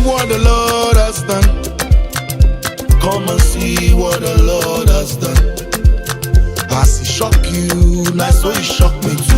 What the Lord has done. Come and see what the Lord has done. As He shock you, nice so He shock me too.